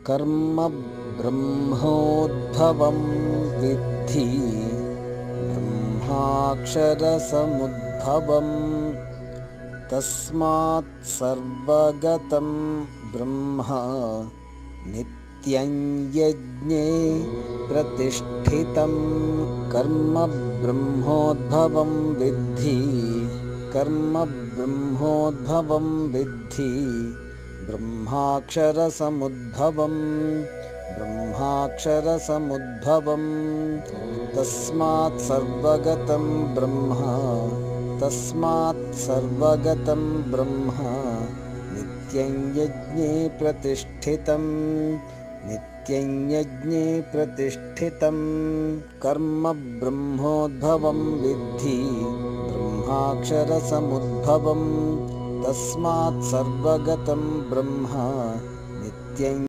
कर्म ब्रह्मोद्भवं विद्धि ब्रह्माक्षरसमुद्भवम् तस्मात् सर्वगतं ब्रह्म नित्यं यज्ञे प्रतिष्ठितं कर्म ब्रह्मोद्भवं विद्धि कर्म ब्रह्मोद्भवं विद्धि ब्रह्माक्षरसमुद्भवम् ब्रह्माक्षरसमुद्भवम् तस्मात् सर्वगतं ब्रह्म तस्मात् सर्वगतं ब्रह्म नित्यं यज्ञे प्रतिष्ठितं नित्यं यज्ञे प्रतिष्ठितं कर्म ब्रह्मोद्भवं विद्धि ब्रह्माक्षरसमुद्भवम् तस्मात् सर्वगतं ब्रह्म नित्यं